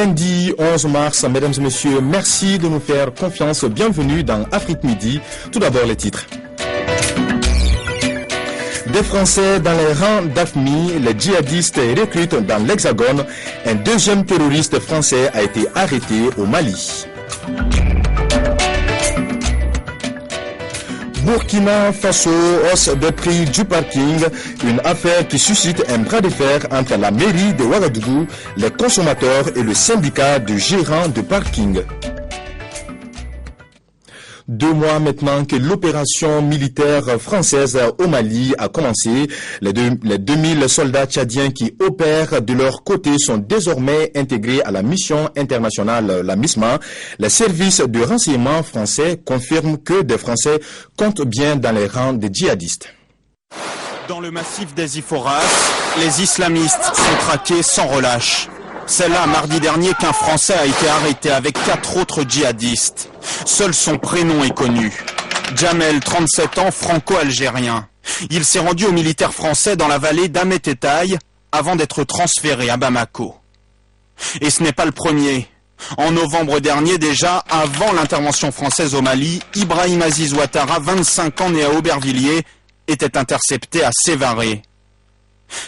Lundi 11 mars, mesdames et messieurs, merci de nous faire confiance. Bienvenue dans Afrique Midi. Tout d'abord les titres. Des Français dans les rangs d'AFMI, les djihadistes recrutent dans l'Hexagone. Un deuxième terroriste français a été arrêté au Mali. Burkina Faso, hausse des prix du parking, une affaire qui suscite un bras de fer entre la mairie de Ouagadougou, les consommateurs et le syndicat de gérants de parking. 2 mois maintenant que l'opération militaire française au Mali a commencé, les 2000 soldats tchadiens qui opèrent de leur côté sont désormais intégrés à la mission internationale, la MISMA. Les services de renseignement français confirment que des Français comptent bien dans les rangs des djihadistes. Dans le massif des Iforas, les islamistes sont traqués sans relâche. C'est là, mardi dernier, qu'un Français a été arrêté avec 4 autres djihadistes. Seul son prénom est connu. Jamel, 37 ans, franco-algérien. Il s'est rendu aux militaires français dans la vallée d'Ametetaï avant d'être transféré à Bamako. Et ce n'est pas le premier. En novembre dernier déjà, avant l'intervention française au Mali, Ibrahim Aziz Ouattara, 25 ans, né à Aubervilliers, était intercepté à Sévaré.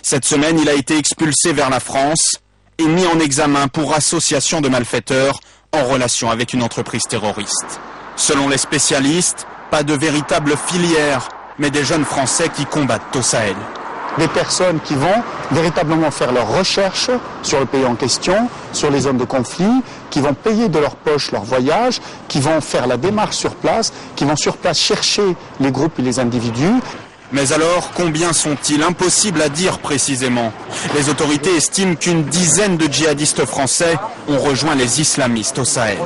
Cette semaine, il a été expulsé vers la France et mis en examen pour association de malfaiteurs en relation avec une entreprise terroriste. Selon les spécialistes, pas de véritable filière, mais des jeunes Français qui combattent au Sahel. Des personnes qui vont véritablement faire leurs recherches sur le pays en question, sur les zones de conflit, qui vont payer de leur poche leur voyage, qui vont faire la démarche sur place, qui vont sur place chercher les groupes et les individus. Mais alors, combien sont-ils? Impossible à dire précisément. Les autorités estiment qu'une dizaine de djihadistes français ont rejoint les islamistes au Sahel.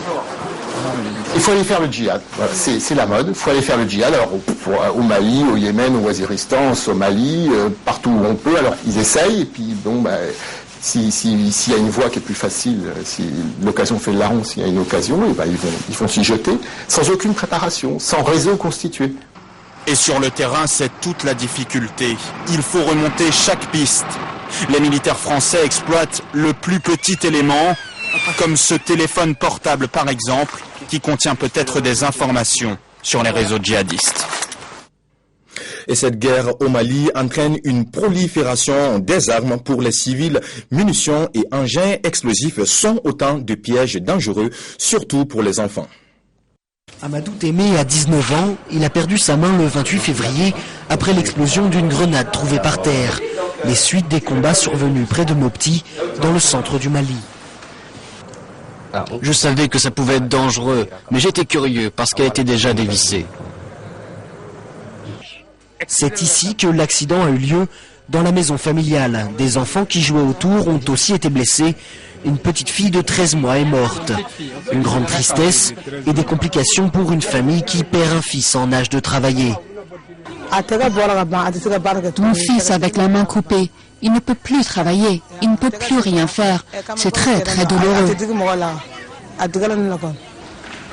Il faut aller faire le djihad, voilà, c'est la mode, il faut aller faire le djihad, alors au Mali, au Yémen, au Waziristan, en Somalie, partout où on peut, alors ils essayent, et puis bon, s'il y a une voie qui est plus facile, si l'occasion fait le larron, s'il y a une occasion, et ils vont s'y jeter, sans aucune préparation, sans réseau constitué. Et sur le terrain, c'est toute la difficulté. Il faut remonter chaque piste. Les militaires français exploitent le plus petit élément, comme ce téléphone portable par exemple, qui contient peut-être des informations sur les réseaux djihadistes. Et cette guerre au Mali entraîne une prolifération des armes pour les civils. Munitions et engins explosifs sont autant de pièges dangereux, surtout pour les enfants. Amadou Témé a 19 ans, il a perdu sa main le 28 février après l'explosion d'une grenade trouvée par terre. Les suites des combats survenus près de Mopti, dans le centre du Mali. Je savais que ça pouvait être dangereux, mais j'étais curieux parce qu'elle était déjà dévissée. C'est ici que l'accident a eu lieu, dans la maison familiale. Des enfants qui jouaient autour ont aussi été blessés. Une petite fille de 13 mois est morte. Une grande tristesse et des complications pour une famille qui perd un fils en âge de travailler. Mon fils avec la main coupée, il ne peut plus travailler, il ne peut plus rien faire. C'est très très douloureux.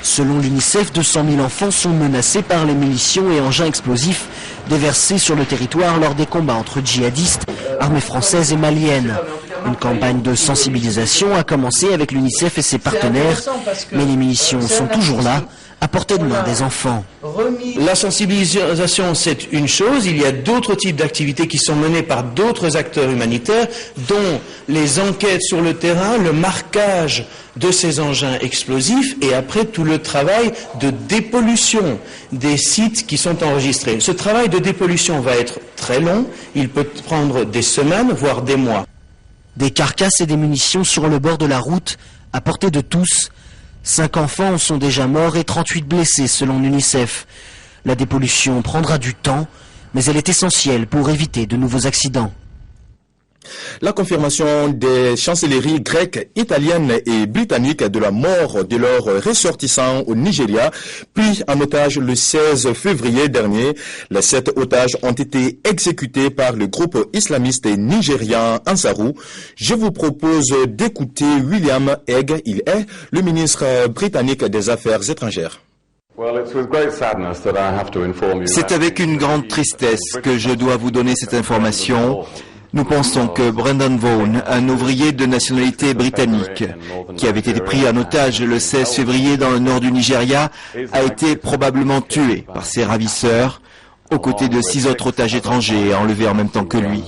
Selon l'UNICEF, 200 000 enfants sont menacés par les munitions et engins explosifs déversés sur le territoire lors des combats entre djihadistes, armées françaises et maliennes. Une campagne de sensibilisation a commencé avec l'UNICEF et ses partenaires, mais les munitions sont toujours là, à portée de main des enfants. La sensibilisation, c'est une chose. Il y a d'autres types d'activités qui sont menées par d'autres acteurs humanitaires, dont les enquêtes sur le terrain, le marquage de ces engins explosifs et après tout le travail de dépollution des sites qui sont enregistrés. Ce travail de dépollution va être très long, il peut prendre des semaines, voire des mois. Des carcasses et des munitions sur le bord de la route, à portée de tous. 5 enfants en sont déjà morts et 38 blessés selon l'UNICEF. La dépollution prendra du temps, mais elle est essentielle pour éviter de nouveaux accidents. La confirmation des chancelleries grecques, italiennes et britanniques de la mort de leurs ressortissants au Nigeria, pris en otage le 16 février dernier. Les 7 otages ont été exécutés par le groupe islamiste nigérian Ansarou. Je vous propose d'écouter William Hague. Il est le ministre britannique des Affaires étrangères. C'est avec une grande tristesse que je dois vous donner cette information. Nous pensons que Brendan Vaughan, un ouvrier de nationalité britannique, qui avait été pris en otage le 16 février dans le nord du Nigeria, a été probablement tué par ses ravisseurs, aux côtés de 6 autres otages étrangers enlevés en même temps que lui.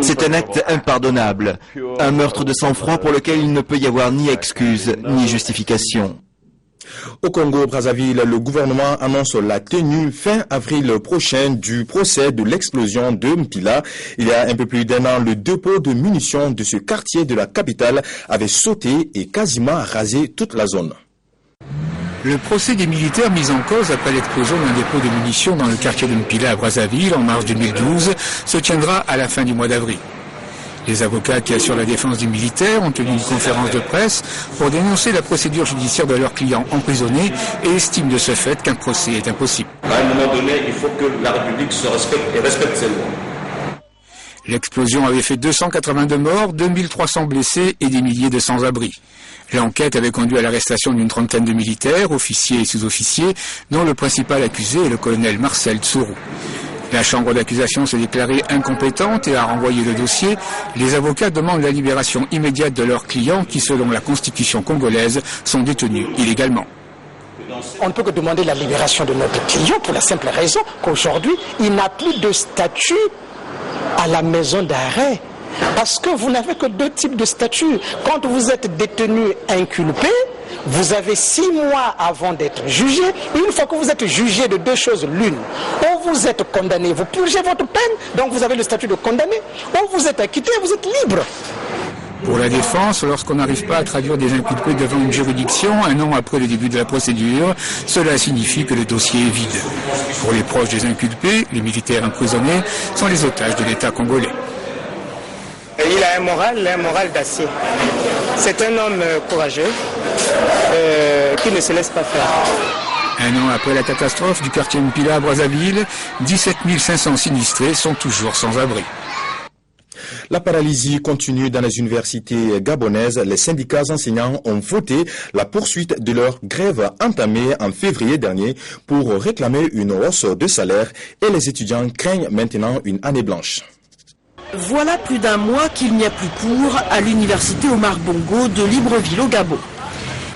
C'est un acte impardonnable, un meurtre de sang-froid pour lequel il ne peut y avoir ni excuse ni justification. Au Congo-Brazzaville, le gouvernement annonce la tenue fin avril prochain du procès de l'explosion de Mpila. Il y a un peu plus d'1 an, le dépôt de munitions de ce quartier de la capitale avait sauté et quasiment rasé toute la zone. Le procès des militaires mis en cause après l'explosion d'un dépôt de munitions dans le quartier de Mpila à Brazzaville en mars 2012 se tiendra à la fin du mois d'avril. Les avocats qui assurent la défense des militaires ont tenu une conférence de presse pour dénoncer la procédure judiciaire de leurs clients emprisonnés et estiment de ce fait qu'un procès est impossible. À un moment donné, il faut que la République se respecte et respecte ses lois. L'explosion avait fait 282 morts, 2300 blessés et des milliers de sans-abri. L'enquête avait conduit à l'arrestation d'une trentaine de militaires, officiers et sous-officiers, dont le principal accusé est le colonel Marcel Tsuru. La chambre d'accusation s'est déclarée incompétente et a renvoyé le dossier. Les avocats demandent la libération immédiate de leurs clients qui, selon la constitution congolaise, sont détenus illégalement. On ne peut que demander la libération de notre client pour la simple raison qu'aujourd'hui, il n'a plus de statut à la maison d'arrêt. Parce que vous n'avez que 2 types de statuts. Quand vous êtes détenu inculpé, vous avez 6 mois avant d'être jugé. Une fois que vous êtes jugé de 2 choses, l'une, ou vous êtes condamné, vous purgez votre peine, donc vous avez le statut de condamné, ou vous êtes acquitté, vous êtes libre. Pour la défense, lorsqu'on n'arrive pas à traduire des inculpés devant une juridiction, 1 an après le début de la procédure, cela signifie que le dossier est vide. Pour les proches des inculpés, les militaires emprisonnés sont les otages de l'État congolais. Il a un moral d'acier. C'est un homme courageux qui ne se laisse pas faire. 1 an après la catastrophe du quartier Mpila à Brazzaville, 17 500 sinistrés sont toujours sans abri. La paralysie continue dans les universités gabonaises. Les syndicats enseignants ont voté la poursuite de leur grève entamée en février dernier pour réclamer une hausse de salaire et les étudiants craignent maintenant une année blanche. Voilà plus d'1 mois qu'il n'y a plus cours à l'université Omar Bongo de Libreville au Gabon.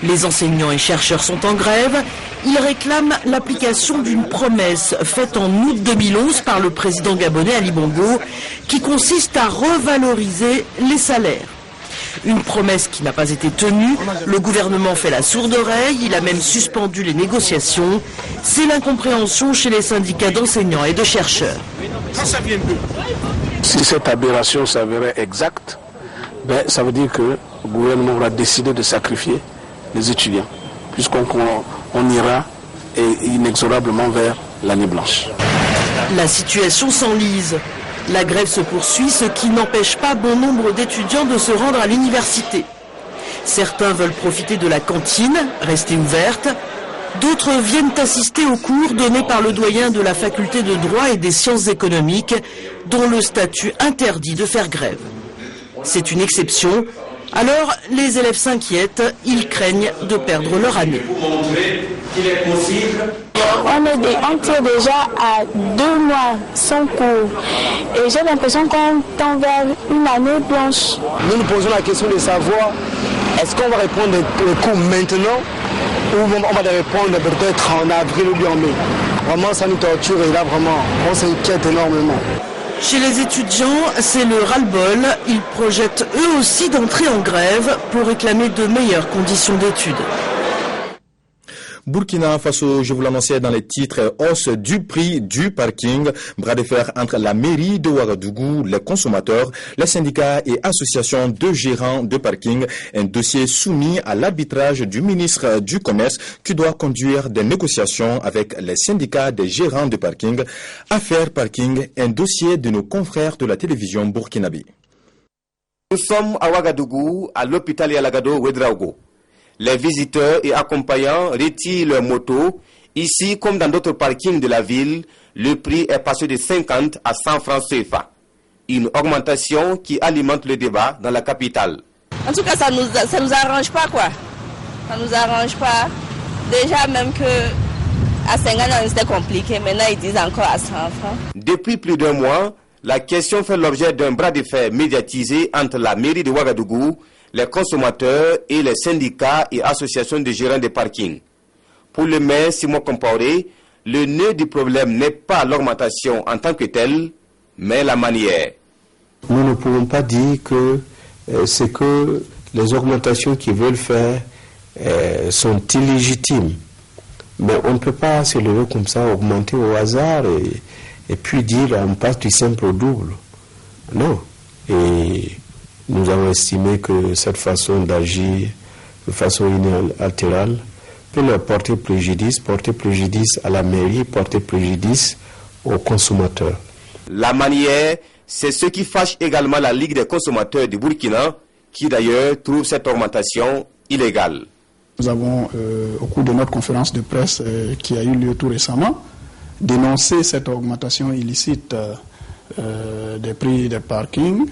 Les enseignants et chercheurs sont en grève. Ils réclament l'application d'une promesse faite en août 2011 par le président gabonais Ali Bongo qui consiste à revaloriser les salaires. Une promesse qui n'a pas été tenue. Le gouvernement fait la sourde oreille. Il a même suspendu les négociations. C'est l'incompréhension chez les syndicats d'enseignants et de chercheurs. Si cette aberration s'avérait exacte, ça veut dire que le gouvernement va décider de sacrifier les étudiants, puisqu'on ira inexorablement vers l'année blanche. La situation s'enlise. La grève se poursuit, ce qui n'empêche pas bon nombre d'étudiants de se rendre à l'université. Certains veulent profiter de la cantine, restée ouverte. D'autres viennent assister aux cours donnés par le doyen de la faculté de droit et des sciences économiques, dont le statut interdit de faire grève. C'est une exception. Alors, les élèves s'inquiètent, ils craignent de perdre leur année. On tire déjà à 2 mois sans cours et j'ai l'impression qu'on tend vers une année blanche. Nous nous posons la question de savoir est-ce qu'on va répondre les cours maintenant ou on va les répondre peut-être en avril ou bien en mai. Vraiment ça nous torture et là vraiment on s'inquiète énormément. Chez les étudiants, c'est le ras-le-bol. Ils projettent eux aussi d'entrer en grève pour réclamer de meilleures conditions d'études. Burkina Faso, je vous l'annonçais dans les titres, hausse du prix du parking, bras de fer entre la mairie de Ouagadougou, les consommateurs, les syndicats et associations de gérants de parking, un dossier soumis à l'arbitrage du ministre du Commerce qui doit conduire des négociations avec les syndicats des gérants de parking. Affaire parking, un dossier de nos confrères de la télévision burkinabé. Nous sommes à Ouagadougou, à l'hôpital Yalagado Ouedraogo. Les visiteurs et accompagnants retirent leurs motos. Ici, comme dans d'autres parkings de la ville, le prix est passé de 50 à 100 francs CFA. Une augmentation qui alimente le débat dans la capitale. En tout cas, ça nous arrange pas, quoi. Ça nous arrange pas. Déjà, même que À 50 ans, c'était compliqué. Maintenant, ils disent encore à 100 francs. Depuis plus d'un mois, la question fait l'objet d'un bras de fer médiatisé entre la mairie de Ouagadougou, les consommateurs et les syndicats et associations de gérants de parking. Pour le maire Simon Compaoré, le nœud du problème n'est pas l'augmentation en tant que telle, mais la manière. Nous ne pouvons pas dire que c'est que les augmentations qu'ils veulent faire sont illégitimes. Mais on ne peut pas se lever comme ça, augmenter au hasard et puis dire on passe du simple au double. Non. Et nous avons estimé que cette façon d'agir de façon unilatérale peut leur porter préjudice à la mairie, porter préjudice aux consommateurs. La manière, c'est ce qui fâche également la Ligue des consommateurs du Burkina, qui d'ailleurs trouve cette augmentation illégale. Nous avons, au cours de notre conférence de presse qui a eu lieu tout récemment, dénoncé cette augmentation illicite des prix des parkings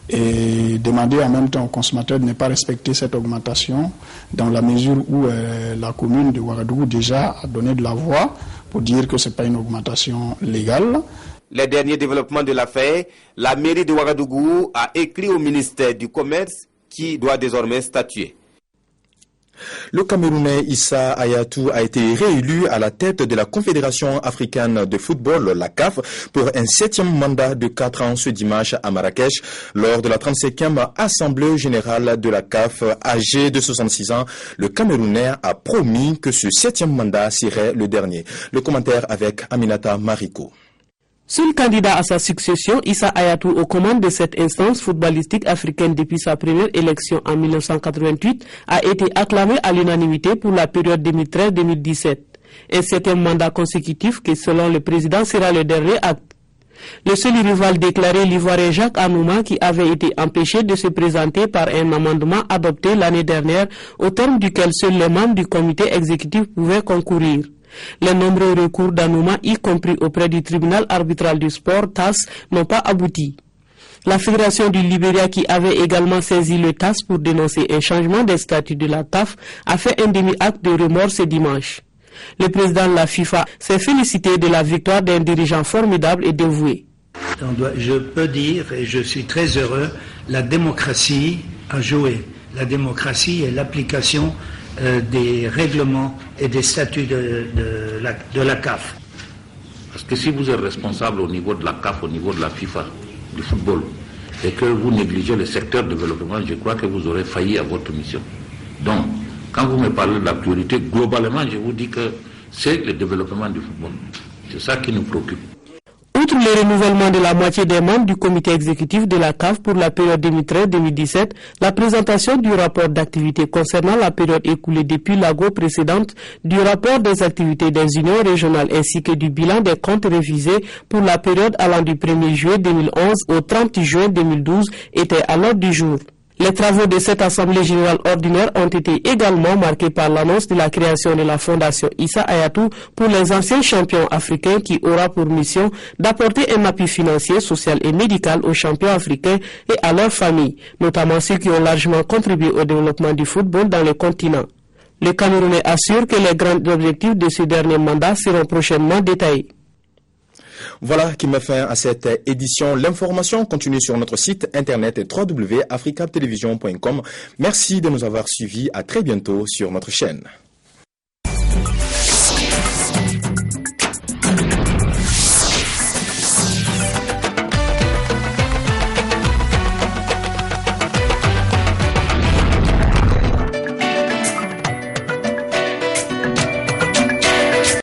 et demandé en même temps aux consommateurs de ne pas respecter cette augmentation dans la mesure où la commune de Ouagadougou déjà a donné de la voix pour dire que ce n'est pas une augmentation légale. Les derniers développements de l'affaire, la mairie de Ouagadougou a écrit au ministère du Commerce qui doit désormais statuer. Le Camerounais Issa Hayatou a été réélu à la tête de la Confédération africaine de football, la CAF, pour un 7e mandat de 4 ans ce dimanche à Marrakech, lors de la 35e Assemblée générale de la CAF. Âgé de 66 ans, le Camerounais a promis que ce 7e mandat serait le dernier. Le commentaire avec Aminata Mariko. Seul candidat à sa succession, Issa Hayatou, aux commandes de cette instance footballistique africaine depuis sa première élection en 1988, a été acclamé à l'unanimité pour la période 2013-2017. Un 7e mandat consécutif qui, selon le président, sera le dernier acte. Le seul rival déclaré, l'Ivoirien Jacques Anouma, qui avait été empêché de se présenter par un amendement adopté l'année dernière, au terme duquel seuls les membres du comité exécutif pouvaient concourir. Les nombreux recours d'Anouma, y compris auprès du tribunal arbitral du sport, TAS, n'ont pas abouti. La Fédération du Libéria, qui avait également saisi le TAS pour dénoncer un changement des statuts de la TAF, a fait un demi-acte de remords ce dimanche. Le président de la FIFA s'est félicité de la victoire d'un dirigeant formidable et dévoué. Je peux dire, et je suis très heureux, la démocratie a joué. La démocratie est l'application des règlements et des statuts de la CAF. Parce que si vous êtes responsable au niveau de la CAF, au niveau de la FIFA, du football, et que vous négligez le secteur de développement, je crois que vous aurez failli à votre mission. Donc, quand vous me parlez de la priorité, globalement, je vous dis que c'est le développement du football. C'est ça qui nous préoccupe. Outre le renouvellement de la moitié des membres du comité exécutif de la CAF pour la période 2013-2017, la présentation du rapport d'activité concernant la période écoulée depuis l'ago précédente, du rapport des activités des unions régionales ainsi que du bilan des comptes révisés pour la période allant du 1er juillet 2011 au 30 juin 2012 étaient à l'ordre du jour. Les travaux de cette Assemblée générale ordinaire ont été également marqués par l'annonce de la création de la Fondation Issa Hayatou pour les anciens champions africains qui aura pour mission d'apporter un appui financier, social et médical aux champions africains et à leurs familles, notamment ceux qui ont largement contribué au développement du football dans le continent. Le Camerounais assure que les grands objectifs de ce dernier mandat seront prochainement détaillés. Voilà qui met fin à cette édition. L'information continue sur notre site internet www.africatelevision.com. Merci de nous avoir suivis. À très bientôt sur notre chaîne.